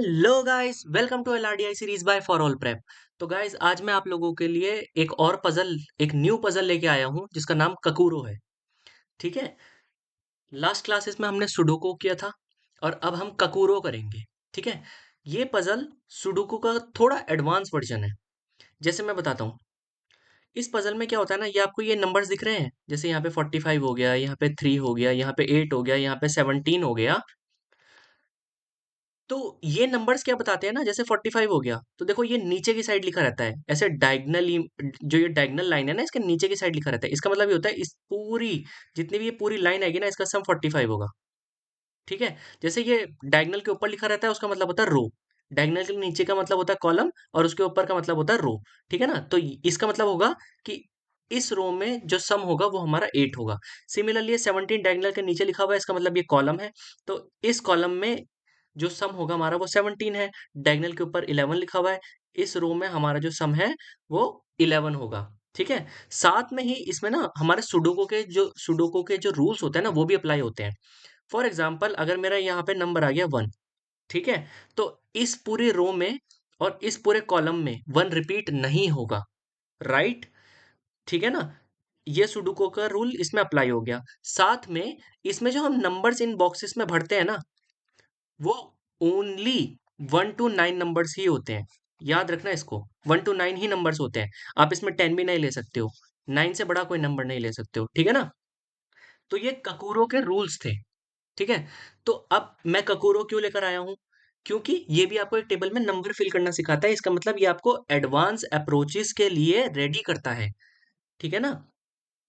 Hello guys, welcome to LRDI series by for all prep. तो guys, आज मैं आप लोगों के लिए एक और पजल, एक न्यू पजल लेके आया हूँ जिसका नाम ककूरो है। ठीक है। लास्ट क्लासेस में हमने सुडोको किया था और अब हम ककूरो करेंगे। ठीक है। ये पजल सुडोको का थोड़ा एडवांस वर्जन है। जैसे मैं बताता हूँ, इस पजल में क्या होता है ना, ये आपको ये नंबर्स दिख रहे हैं, जैसे यहाँ पे 45 हो गया, यहाँ पे 3 हो गया, यहाँ पे 8 हो गया, यहाँ पे 17 हो गया। तो ये नंबर्स क्या बताते हैं ना, जैसे 45 हो गया तो देखो ये नीचे की साइड लिखा रहता है, ऐसे डायगनली। जो ये डायगनल लाइन है ना, इसके नीचे की साइड लिखा रहता है। इसका मतलब ये होता है इस पूरी, जितनी भी ये पूरी लाइन आएगी ना, इसका सम 45 होगा। ठीक है। जैसे ये डायगनल के ऊपर लिखा रहता है, उसका मतलब होता है रो। डायगनल के नीचे का मतलब होता है कॉलम, और उसके ऊपर का मतलब होता है रो। ठीक है ना। तो इसका मतलब होगा कि इस रो में जो सम होगा वो हमारा 8 होगा। सिमिलरली 17 डायगनल के नीचे लिखा हुआ है, इसका मतलब ये कॉलम है। तो इस कॉलम में जो सम होगा हमारा वो 17 है। डायगनल के ऊपर 11 लिखा हुआ है, इस रो में हमारा जो सम है वो 11 होगा। ठीक है। साथ में ही इसमें ना हमारे सुडोको के जो रूल्स होते हैं ना, वो भी अप्लाई होते हैं। फॉर एग्जाम्पल, अगर मेरा यहाँ पे नंबर आ गया 1। ठीक है। तो इस पूरे रो में और इस पूरे कॉलम में 1 रिपीट नहीं होगा। राइट। ठीक है ना। ये सुडोको का रूल इसमें अप्लाई हो गया। साथ में इसमें जो हम नंबर्स इन बॉक्सेस में भरते हैं ना, वो ओनली 1 to 9 नंबर्स ही होते हैं। याद रखना इसको, 1 to 9 ही नंबर्स होते हैं। आप इसमें 10 भी नहीं ले सकते हो, 9 से बड़ा कोई नंबर नहीं ले सकते हो। ठीक है ना। तो ये ककूरो के रूल्स थे। ठीक है। तो अब मैं ककूरो क्यों लेकर आया हूं, क्योंकि ये भी आपको एक टेबल में नंबर फिल करना सिखाता है। इसका मतलब ये आपको एडवांस अप्रोचेस के लिए रेडी करता है। ठीक है ना।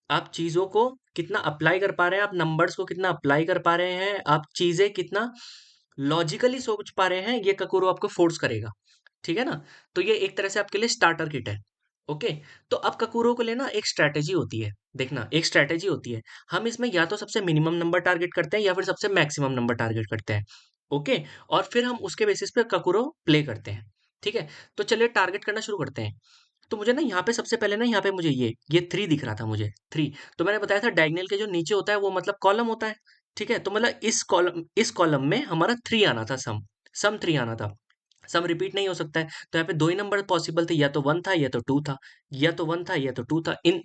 आप चीजों को कितना अप्लाई कर पा रहे हैं, आप नंबर्स को कितना अप्लाई कर पा रहे हैं, आप चीजें कितना लॉजिकली सोच पा रहे हैं, ये ककूरो आपको फोर्स करेगा। ठीक है ना। तो ये एक तरह से आपके लिए स्टार्टर किट है। ओके। तो अब ककूरो को लेना एक स्ट्रैटेजी होती है। देखना, एक स्ट्रैटेजी होती है। हम इसमें या तो सबसे मिनिमम नंबर टारगेट करते हैं या फिर सबसे मैक्सिमम नंबर टारगेट करते हैं। ओके। और फिर हम उसके बेसिस पे ककूरो प्ले करते हैं। ठीक है। तो चलिए टारगेट करना शुरू करते हैं। तो मुझे ना यहाँ पे सबसे पहले ना, यहाँ पे मुझे ये 3 दिख रहा था, मुझे 3। तो मैंने बताया था डायगोनल के जो नीचे होता है वो मतलब कॉलम होता है। ठीक है। तो मतलब इस कॉलम में हमारा 3 आना था, सम 3 आना था। सम रिपीट नहीं हो सकता है, तो यहाँ पे दो ही नंबर पॉसिबल थे, या तो 1 था या तो 2 था, या तो 1 था या तो 2 था। इन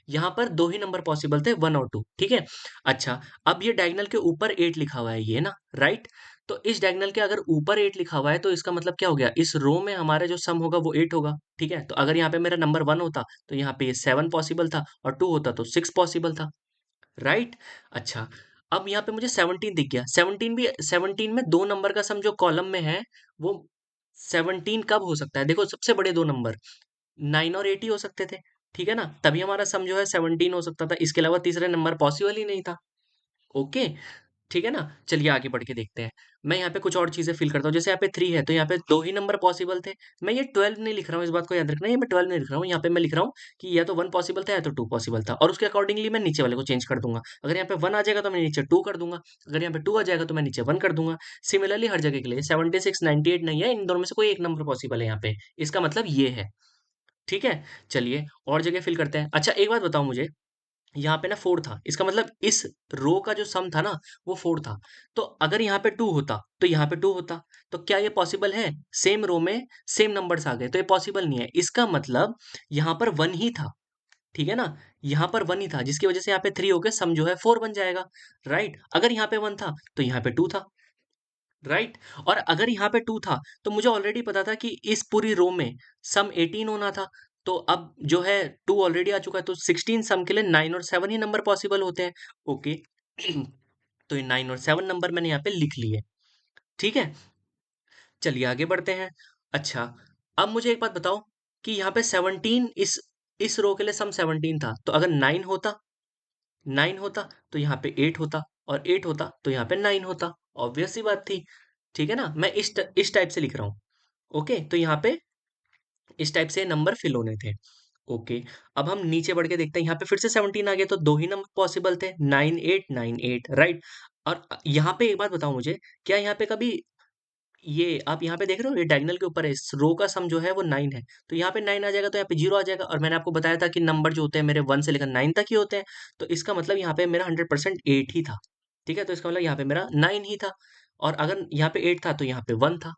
यहाँ पर दो ही नंबर पॉसिबल थे, 1 और 2। ठीक है। अच्छा, अब ये डायगोनल के ऊपर 8 लिखा हुआ है, ये ना, राइट। तो इस डायगोनल के अगर ऊपर 8 लिखा हुआ है तो इसका मतलब क्या हो गया, इस रो में हमारा जो सम होगा वो 8 होगा। ठीक है। तो अगर यहाँ पे मेरा नंबर 1 होता तो यहाँ पे ये 7 पॉसिबल था, और 2 होता तो 6 पॉसिबल था। राइट। अच्छा, अब यहाँ पे मुझे 17 दिख गया। 17 में दो नंबर का सम जो कॉलम में है, वो 17 कब हो सकता है, देखो सबसे बड़े दो नंबर 9 और 8 ही हो सकते थे। ठीक है ना। तभी हमारा सम जो है 17 हो सकता था, इसके अलावा तीसरे नंबर पॉसिबल ही नहीं था। ओके। ठीक है ना। चलिए आगे बढ़ के देखते हैं। मैं यहाँ पे कुछ और चीजें फिल करता हूँ। जैसे यहाँ पे 3 है तो यहाँ पे दो ही नंबर पॉसिबल थे। मैं ये 12 नहीं लिख रहा हूँ, इस बात को याद रखना, ये मैं 12 नहीं लिख रहा हूँ, यहाँ पे मैं लिख रहा हूँ कि या तो 1 पॉसिबल था या तो 2 पॉसिबल था, और उसके अकॉर्डिंगली मैं नीचे वाले को चेंज कर दूंगा। अगर यहाँ पे 1 आ जाएगा तो मैं नीचे 2 कर दूंगा, अगर यहाँ पे 2 आ जाएगा तो मैं नीचे 1 कर दूंगा। सिमिलरली हर जगह के लिए 76 98 नहीं है, इन दोनों में से कोई एक नंबर पॉसिबल है यहाँ पे। इसका मतलब ये है। ठीक है। चलिए और जगह फिल करते हैं। अच्छा, एक बात बताओ मुझे, यहाँ पे ना 4 था, इसका मतलब इस रो का जो सम था ना, वो 4 था। तो अगर यहाँ पे 2 होता तो यहाँ पे 2 होता। तो क्या ये पॉसिबल है, सेम रो में सेम नंबर्स आ गए? तो ये पॉसिबल नहीं है। इसका मतलब यहाँ पर 1 ही था। ठीक है ना। यहाँ पर 1 ही था, जिसकी वजह से यहाँ पे 3 हो गए, सम जो है 4 बन जाएगा। राइट। अगर यहाँ पे 1 था तो यहाँ पे 2 था। राइट। और अगर यहाँ पे 2 था तो मुझे ऑलरेडी पता था कि इस पूरी रो में सम 18 होना था। तो अब जो है 2 ऑलरेडी आ चुका है, तो 16 सम के लिए 9 और 7 ही नंबर पॉसिबल होते हैं। ओके। तो ये 9 और 7 नंबर मैंने यहाँ पे लिख लिए। ठीक है। चलिए आगे बढ़ते हैं। अच्छा, अब मुझे एक बात बताओ कि यहाँ पे 17, इस रो के लिए सम 17 था, तो अगर 9 होता तो यहाँ पे 8 होता, और 8 होता तो यहाँ पे 9 होता। ऑब्वियस सी बात थी। ठीक है ना। मैं इस टाइप से लिख रहा हूँ। ओके। तो यहाँ पे इस टाइप से नंबर फिल होने थे। ओके। अब हम नीचे बढ़ के देखते हैं, यहाँ पे फिर से 17 आ गया, तो दो ही नंबर पॉसिबल थे, 9 8 9 8, राइट। और यहाँ पे एक बात बताओ मुझे, क्या यहाँ पे कभी, ये आप यहाँ पे देख रहे हो, ये डायगोनल के ऊपर है, इस रो का सम जो है वो 9 है, तो यहाँ पे 9 आ जाएगा तो यहाँ पे 0 आ जाएगा। और मैंने आपको बताया था कि नंबर जो होते हैं मेरे 1 से लेकर 9 तक ही होते हैं। तो इसका मतलब यहाँ पे मेरा 100% 8 ही था। ठीक है। तो इसका मतलब यहाँ पे मेरा 9 ही था, और अगर यहाँ पे 8 था तो यहाँ पे 1 था।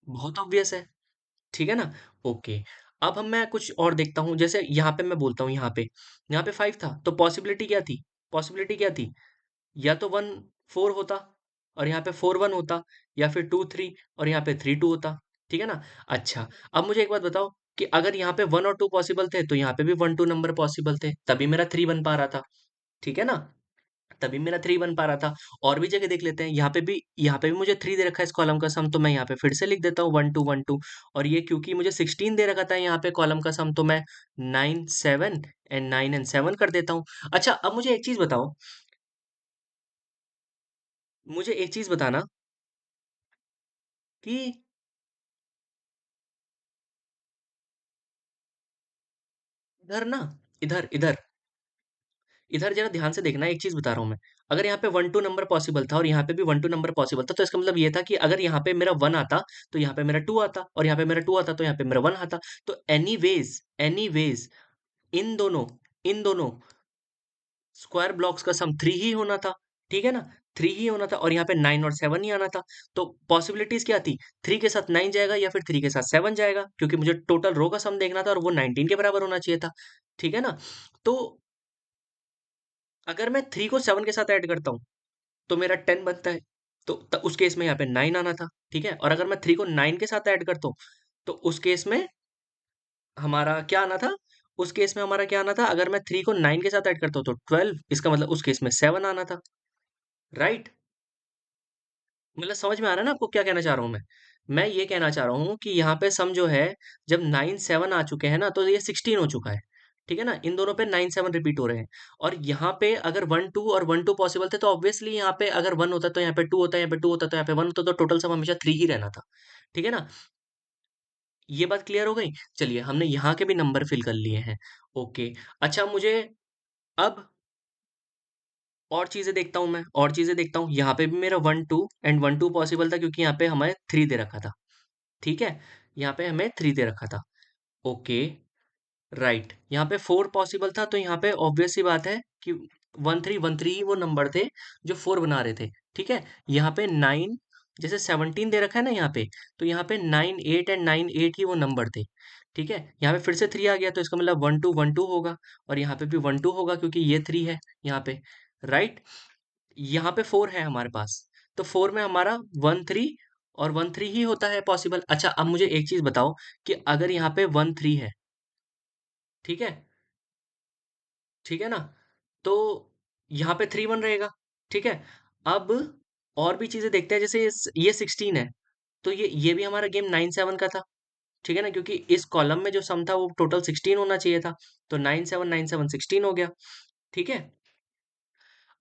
बहुत ऑब्वियस है, ठीक है ना? ओके, अब हम मैं कुछ और देखता हूँ, जैसे यहाँ पे मैं बोलता हूँ यहाँ पे 5 था, तो पॉसिबिलिटी क्या थी? पॉसिबिलिटी क्या थी? या तो 1 4 होता और यहाँ पे 4 1 होता, या फिर 2 3 और यहाँ पे 3 2 होता, ठीक है ना? अच्छा, अब मुझे एक बात बताओ कि अगर यहाँ पे 1 और 2 पॉसिबल थे, तो यहाँ पे भी 1 2 नंबर पॉसिबल थे, तभी मेरा 3 बन पा रहा था, ठीक है ना? तभी मेरा 3 बन पा रहा था। और भी जगह देख लेते हैं, यहाँ पे भी मुझे 3 दे रखा है इस कॉलम का सम, तो मैं यहाँ पे फिर से लिख देता हूँ 1 2 1 2। और ये क्योंकि मुझे 16 दे रखा था यहाँ पे कॉलम का सम, तो मैं 9 7 एंड 9 एंड 7 कर देता हूँ। अच्छा, अब मुझे एक चीज बताओ, मुझे एक चीज बताना कि इधर ना, इधर इधर इधर जरा ध्यान से देखना, एक चीज बता रहा हूँ मैं। अगर यहाँ पे 1 2 नंबर पॉसिबल था और यहाँ पे भी 1 2 नंबर पॉसिबल था, तो इसका मतलब ये था कि अगर यहाँ पे मेरा 1 आता, तो यहाँ पे मेरा 2 आता, और यहाँ पे मेरा 2 आता, तो यहाँ पे मेरा 1 आता। तो एनीवेज, एनीवेज इन दोनों इन दोनों स्क्वायर ब्लॉक्स का सम 3 ही होना था, ठीक है ना? 3 ही होना था, और यहाँ पे 9 और 7 ही आना था। तो पॉसिबिलिटीज क्या थी? 3 के साथ 9 जाएगा या फिर 3 के साथ 7 जाएगा, क्योंकि मुझे टोटल रो का सम देखना था और वो 19 के बराबर होना चाहिए था, ठीक है ना? तो अगर मैं 3 को 7 के साथ ऐड करता हूँ, तो मेरा 10 बनता है। तो उस केस में यहाँ पे 9 आना था, ठीक है? और अगर मैं 3 को 9 के साथ ऐड करता हूँ, तो उस केस में हमारा क्या आना था? उस केस में हमारा क्या आना था? अगर मैं 3 को 9 के साथ ऐड करता हूँ, तो 12, इसका मतलब उस केस में 7 आना था, राइट? मतलब समझ में आ रहा है ना आपको क्या कहना चाह रहा हूँ मैं? मैं ये कहना चाह रहा हूँ कि यहाँ पे सम जो है, जब 9 7 आ चुके हैं ना, तो ये 16 हो चुका है, ठीक है ना? इन दोनों पे 9 7 रिपीट हो रहे हैं। और यहाँ पे अगर 1 2 और 1 2 पॉसिबल थे, तो ऑब्वियसली यहाँ पे अगर 1 होता तो यहाँ पे 2 होता, यहाँ पे 2 होता तो यहाँ पे 1 होता, तो टोटल सम हमेशा 3 ही रहना था, ठीक है ना? ये बात क्लियर हो गई? चलिए, हमने यहाँ के भी नंबर फिल कर लिए हैं। ओके, अच्छा मुझे अब और चीजें देखता हूँ मैं, और चीजें देखता हूँ। यहाँ पे भी मेरा 1 2 एंड 1 2 पॉसिबल था, क्योंकि यहाँ पे हमें 3 दे रखा था, ठीक है? यहाँ पे हमें 3 दे रखा था। Okay, right. यहाँ पे 4 पॉसिबल था, तो यहाँ पे ऑब्वियस सी बात है कि 1 3 ही वो नंबर थे जो 4 बना रहे थे, ठीक है? यहाँ पे 9, जैसे 17 दे रखा है ना यहाँ पे, तो यहाँ पे 9 8 एंड 9 8 ही वो नंबर थे, ठीक है? यहाँ पे फिर से 3 आ गया, तो इसका मतलब 1 2 होगा, और यहाँ पे भी 1 2 होगा, क्योंकि ये 3 है यहाँ पे, राइट? यहाँ पे 4 है हमारे पास, तो 4 में हमारा 1 3 और 1 3 ही होता है पॉसिबल। अच्छा, अब मुझे एक चीज बताओ कि अगर यहाँ पे 1 3 है, ठीक है? ठीक है ना? तो यहाँ पे 3 1 रहेगा, ठीक है? अब और भी चीजें देखते हैं, जैसे ये 16 है, तो ये भी हमारा गेम 9 7 का था, ठीक है ना? क्योंकि इस कॉलम में जो सम था वो टोटल 16 होना चाहिए था, तो 9 7 16 हो गया, ठीक है?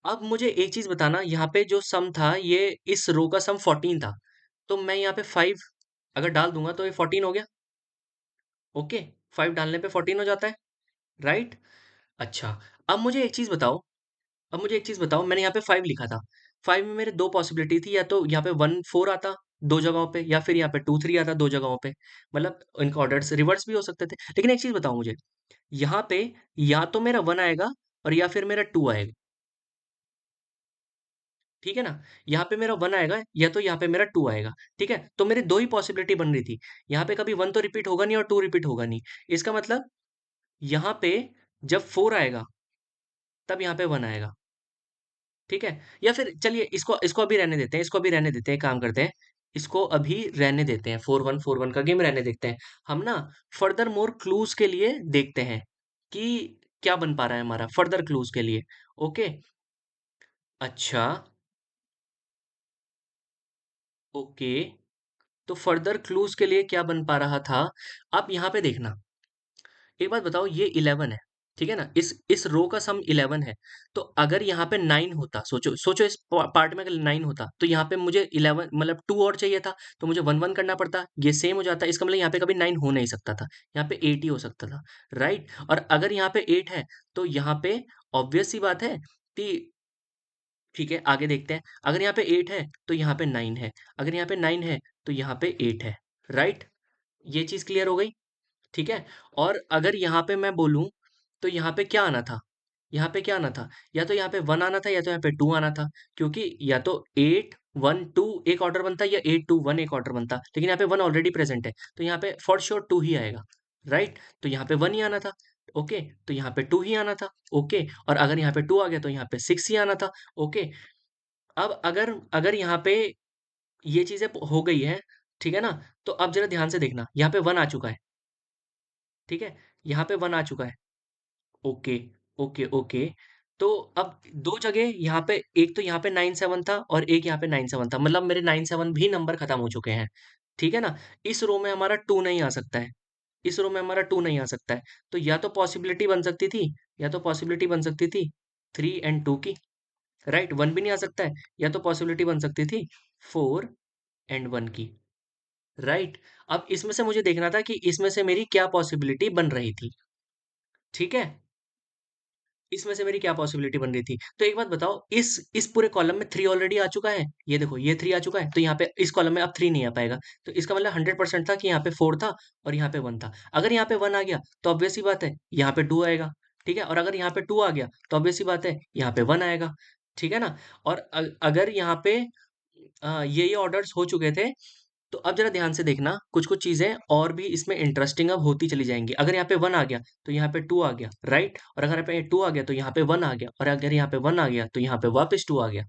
अब मुझे एक चीज बताना, यहाँ पे जो सम था, ये इस रो का सम 14 था, तो मैं यहाँ पे 5 अगर डाल दूंगा, तो ये 14 हो गया। ओके, 5 डालने पे 14 हो जाता है, राइट? अच्छा, अब मुझे एक चीज बताओ, मैंने यहाँ पे 5 लिखा था। 5 में मेरे 2 पॉसिबिलिटी थी, या तो यहाँ पे 1 4 आता 2 जगहों पे, या फिर यहाँ पे 2 3 आता 2 जगहों पे। मतलब इनके ऑर्डर्स रिवर्स भी हो सकते थे। लेकिन एक चीज बताओ मुझे, यहाँ पे या तो मेरा 1 आएगा और या फिर मेरा 2 आएगा, ठीक है ना? यहाँ पे मेरा 1 आएगा या तो यहाँ पे मेरा 2 आएगा, ठीक है? तो मेरे 2 ही पॉसिबिलिटी बन रही थी। यहाँ पे कभी 1 तो रिपीट होगा नहीं और 2 रिपीट होगा नहीं। इसका मतलब यहाँ पे जब 4 आएगा, तब यहाँ पे 1 आएगा, ठीक है? या फिर चलिए इसको इसको अभी रहने देते हैं, इसको अभी रहने देते हैं, एक काम करते हैं, इसको अभी रहने देते हैं, 4 1 का गेम रहने देखते हैं। हम ना फर्दर मोर क्लूज के लिए देखते हैं कि क्या बन पा रहा है हमारा, फर्दर क्लूज के लिए। ओके, अच्छा, ओके, तो फर्दर क्लूज के लिए क्या बन पा रहा था? आप यहाँ पे देखना, एक बात बताओ, ये 11 है, ठीक है ना? इस रो का सम 11 है, तो अगर यहाँ पे 9 होता, सोचो सोचो, इस पार्ट में अगर 9 होता, तो यहाँ पे मुझे 11 मतलब 2 और चाहिए था, तो मुझे 1 1 करना पड़ता, ये सेम हो जाता। इसका मतलब यहाँ पे कभी 9 हो नहीं सकता था, यहाँ पे 8 ही हो सकता था, राइट? और अगर यहाँ पे 8 है, तो यहाँ पे ऑब्वियस सी बात है कि, ठीक है, आगे देखते हैं। अगर यहाँ पे 8 है, तो यहाँ पे 9 है, अगर यहाँ पे 9 है, तो यहाँ पे 8 है, राइट? ये चीज क्लियर हो गई, ठीक है? और अगर यहाँ पे मैं बोलूँ, तो यहाँ पे क्या आना था? यहाँ पे क्या आना था? या तो यहाँ पे 1 आना था, या तो यहाँ पे 2 आना था, क्योंकि या तो 8 1 2 एक ऑर्डर बनता या 8 2 1 एक ऑर्डर बनता, लेकिन यहाँ पे 1 ऑलरेडी प्रेजेंट है, तो यहाँ पे फॉर श्योर 2 ही आएगा, राइट? तो यहाँ पे 1 ही आना था, ओके, तो यहाँ पे 2 ही आना था, ओके, और अगर यहाँ पे 2 आ गया तो यहाँ पे 6 ही आना था, ओके। अब अगर अगर यहाँ पे ये चीजें हो गई है, ठीक है ना? तो अब जरा ध्यान से देखना, यहाँ पे 1 आ चुका है, ठीक है? यहाँ पे 1 आ चुका है, ओके, ओके, ओके। तो अब 2 जगह यहाँ पे, एक तो यहाँ पे 9 7 था और एक यहाँ पे 9 7 था, मतलब मेरे 9 7 भी नंबर खत्म हो चुके हैं, ठीक है ना? इस रो में हमारा 2 नहीं आ सकता है, इस रो में हमारा 2 नहीं आ सकता है। तो या तो पॉसिबिलिटी बन सकती थी, या तो पॉसिबिलिटी बन सकती थी 3 एंड 2 की, राइट? 1 भी नहीं आ सकता है, या तो पॉसिबिलिटी बन सकती थी 4 एंड 1 की, राइट? अब इसमें से मुझे देखना था कि इसमें से मेरी क्या पॉसिबिलिटी बन रही थी, ठीक है? इसमें से मेरी क्या पॉसिबिलिटी बन रही थी? तो एक बात बताओ, इस पूरे कॉलम में 3 ऑलरेडी आ चुका है। ये देखो, ये 3 आ चुका है, तो यहाँ पे इस कॉलम में अब 3 नहीं आ पाएगा। तो इसका मतलब 100% था कि यहाँ पे 4 था और यहाँ पे 1 था। अगर यहाँ पे 1 आ गया तो ऑब्वियस सी बात है यहाँ पे 2 आएगा, ठीक है? और अगर यहाँ पे 2 आ गया तो ऑब्वियस सी बात है यहाँ पे 1 आएगा, ठीक है ना? और अगर यहाँ पे ये ऑर्डर्स हो चुके थे, तो अब जरा ध्यान से देखना, कुछ-कुछ चीज़ें और भी इसमें इंटरेस्टिंग अब होती चली जाएँगी। अगर यहाँ पे 1 आ गया, तो यहाँ पे 2 आ गया, राइट? और अगर यहाँ पे 2 आ गया, तो यहाँ पे 1 आ गया, और अगर यहाँ पे 1 आ गया, तो यहाँ पे वापस 2 आ गया।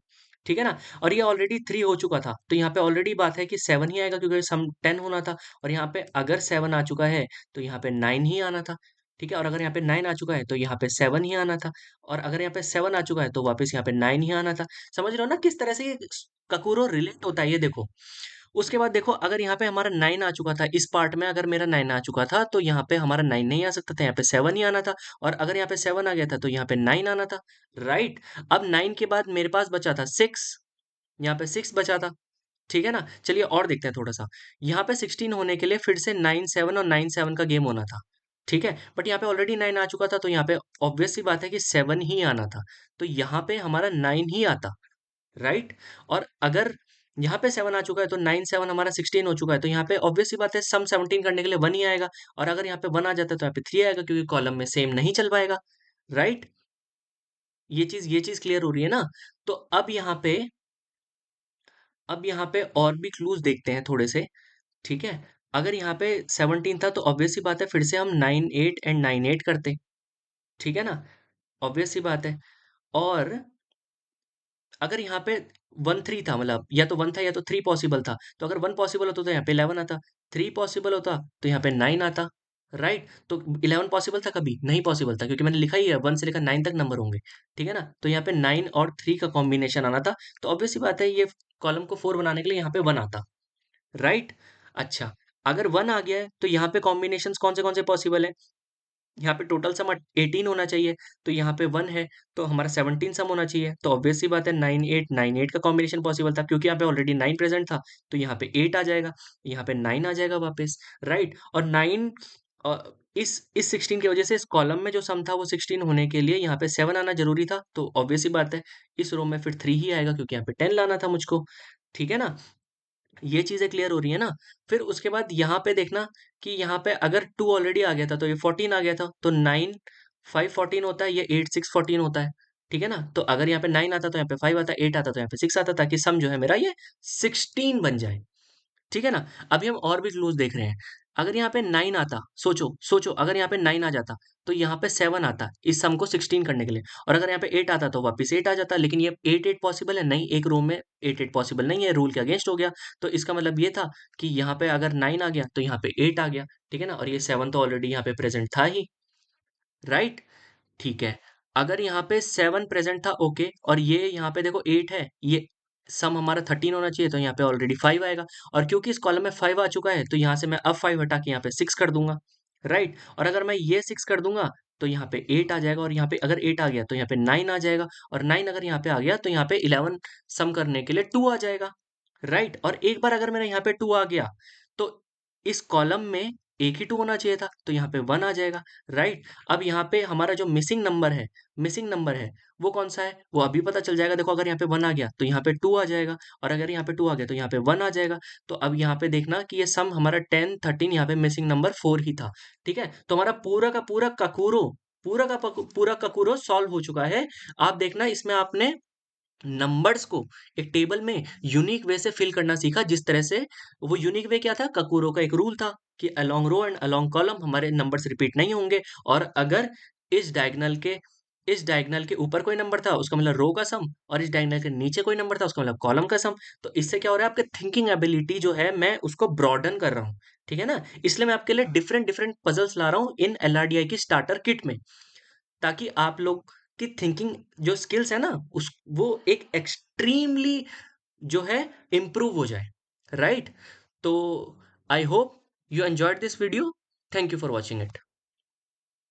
ठीक है ना? और ये ऑलरेडी 3 हो चुका था, तो यहाँ पे ऑलरेडी बात है कि 7 ही आएगा, क्योंकि सम 10 होना था, और यहाँ पे अगर 7 आ चुका है, तो यहाँ पे 9 ही आना था। ठीक है? और अगर यहाँ पे 9 आ चुका है, तो यहाँ पे 7 ही आना था, और अगर यहाँ पे 7 आ चुका है, तो वापस यहाँ पे 9 ही आना था। समझ रहे हो ना किस तरह से ये ककुरो रिलेट होता है, ये देखो। उसके बाद देखो, अगर यहाँ पे हमारा 9 आ चुका था, इस पार्ट में अगर मेरा 9 आ चुका था, तो यहाँ पे हमारा 9 नहीं आ सकता था, यहाँ पे 7 ही आना था, और अगर यहाँ पे 7 आ गया था, तो यहाँ पे 9 आना था, राइट? अब 9 के बाद मेरे पास बचा था 6, यहाँ पे 6 बचा था, ठीक है ना? चलिए और देखते हैं थोड़ा सा। यहाँ पे 16 होने के लिए फिर से 9 7 और 9 7 का गेम होना था, ठीक है? बट यहाँ पे ऑलरेडी 9 आ चुका था, तो यहाँ पे ऑब्वियस सी बात है कि 7 ही आना था, तो यहाँ पे हमारा 9 ही आता, राइट? और अगर यहाँ पे 7 आ चुका है, तो 9 7 हमारा 16 हो चुका है, तो यहाँ पे ऑब्वियस सी बात है सम 17 करने के लिए 1 ही आएगा, और अगर यहाँ पे 1 आ जाता है तो यहाँ पे 3 आएगा, क्योंकि कॉलम में सेम नहीं चल पाएगा, राइट? ये चीज क्लियर हो रही है ना? तो अब यहाँ पे और भी क्लूज देखते हैं थोड़े से, ठीक है? अगर यहाँ पे 17 था, तो ऑब्वियस सी बात है फिर से हम 9 8 एंड 9 8 करते, ठीक है ना? ऑब्वियस सी बात है। और अगर यहाँ पे 1 3 था, मतलब या तो 1 था या तो 3 पॉसिबल था, तो अगर 1 पॉसिबल होता तो यहाँ पे 11 आता, 3 पॉसिबल होता तो यहाँ पे 9 आता, राइट? तो 11 पॉसिबल था कभी? नहीं पॉसिबल था, क्योंकि मैंने लिखा ही है 1 से लेकर 9 तक नंबर होंगे, ठीक है ना? तो यहाँ पे 9 और 3 का कॉम्बिनेशन आना था, तो ऑब्वियस सी बात है ये कॉलम को 4 बनाने के लिए यहाँ पे 1 आता, राइट? अच्छा, अगर 1 आ गया है, तो यहाँ पे कॉम्बिनेशंस कौन से पॉसिबल है? यहाँ पे टोटल सम 18 होना चाहिए, तो यहाँ पे 1 है, तो हमारा 17 सम होना चाहिए, तो ऑब्वियस सी बात है 9 8 9 8 का कॉम्बिनेशन पॉसिबल था, क्योंकि यहाँ पे ऑलरेडी 9 प्रेजेंट था, तो यहाँ पे 8 आ जाएगा, यहाँ पे 9 आ जाएगा वापस, राइट? और 9 इस 16 की वजह से इस कॉलम में जो सम था वो 16 होने के लिए यहाँ पे 7 आना जरूरी था, तो ऑब्वियस सी बात है इस रो में फिर 3 ही आएगा, क्योंकि यहाँ पे 10 लाना था मुझको, ठीक है ना? ये चीज़ें क्लियर हो रही है ना? फिर उसके बाद यहाँ पे देखना कि यहाँ पे अगर 2 ऑलरेडी आ गया था, तो ये 14 आ गया था, तो 9 5 14 होता है, ये 8 6 14 होता है, ठीक है ना? तो अगर यहाँ पे 9 आता तो यहाँ पे 5 आता, 8 आता तो यहाँ पे 6 आता, ताकि सम जो है मेरा ये 16 बन जाए। ठीक है ना? अभी हम और भी क्लूज़ देख रहे हैं। अगर यहाँ पे 9 आता, सोचो, सोचो, अगर यहाँ पे 9 आ जाता, तो यहाँ पे 7 आता, इस सम को 16 करने के लिए, और अगर यहाँ पे 8 आता, तो वापस 8 आ जाता, लेकिन ये 8 पॉसिबल है? नहीं, एक रो में 8 पॉसिबल नहीं है, रूल के अगेंस्ट हो गया। तो इसका मतलब ये था कि यहाँ पे अगर 9 आ गया, तो यहाँ पे 8 आ गया, ठीक है ना? और ये 7 तो ऑलरेडी यहाँ पे प्रेज़ेंट था ही, राइट? ठीक है। अगर यहाँ पे 7 प्रेजेंट था, ओके, और ये यहाँ पे देखो 8 है, ये सम हमारा 13 होना चाहिए, तो यहाँ पे ऑलरेडी 5 आएगा, और क्योंकि इस कॉलम में 5 आ चुका है, तो यहाँ से मैं अब 5 हटा के यहाँ पे 6 कर दूंगा, राइट? और अगर मैं ये 6 कर दूंगा, तो यहाँ पे 8 आ जाएगा, और यहाँ पे अगर 8 आ गया तो यहाँ पे 9 आ जाएगा, और 9 अगर यहाँ पे आ गया तो यहाँ पे 11 सम करने के लिए 2 आ जाएगा, राइट? और एक बार अगर मेरा यहाँ पे 2 आ गया, तो इस कॉलम में एक ही 2 होना चाहिए था, तो यहाँ पे 1 आ जाएगा, राइट? अब यहाँ पे हमारा जो मिसिंग नंबर है, वो कौन सा है? वो अभी पता चल जाएगा। देखो, अगर यहाँ पे 1 आ गया, तो यहाँ पे 2 आ जाएगा, और अगर यहाँ पे 2 आ गया, तो यहाँ पे 1 आ जाएगा। तो अब यहाँ पे देखना कि ये सम हमारा 10 13, यहाँ पे मिसिंग नंबर 4 ही था, ठीक है? तो हमारा पूरा का पूरा ककूरो सॉल्व हो चुका है। आप देखना, इसमें आपने नंबर्स को एक टेबल में यूनिक वे से फिल करना सीखा, जिस तरह से वो यूनिक वे क्या था, ककूरो का एक रूल था कि along row and along column हमारे नंबर्स रिपीट नहीं होंगे, और अगर इस डायगोनल के इस डायगोनल के ऊपर कोई नंबर था उसका मतलब रो का सम, और इस डायगोनल के नीचे कोई नंबर था उसका मतलब कॉलम का सम। तो इससे क्या हो रहा है, आपके थिंकिंग एबिलिटी जो है मैं उसको ब्रॉडन कर रहा हूँ, ठीक है ना। इसलिए मैं आपके लिए डिफरेंट डिफरेंट पजल्स ला रहा हूँ इन एलआरडीआई की स्टार्टर किट में, ताकि आप लोग की थिंकिंग जो स्किल्स है ना, उस वो एक एक्सट्रीमली जो है इम्प्रूव हो जाए, राइट। तो I hope you enjoyed this video. Thank you for watching it.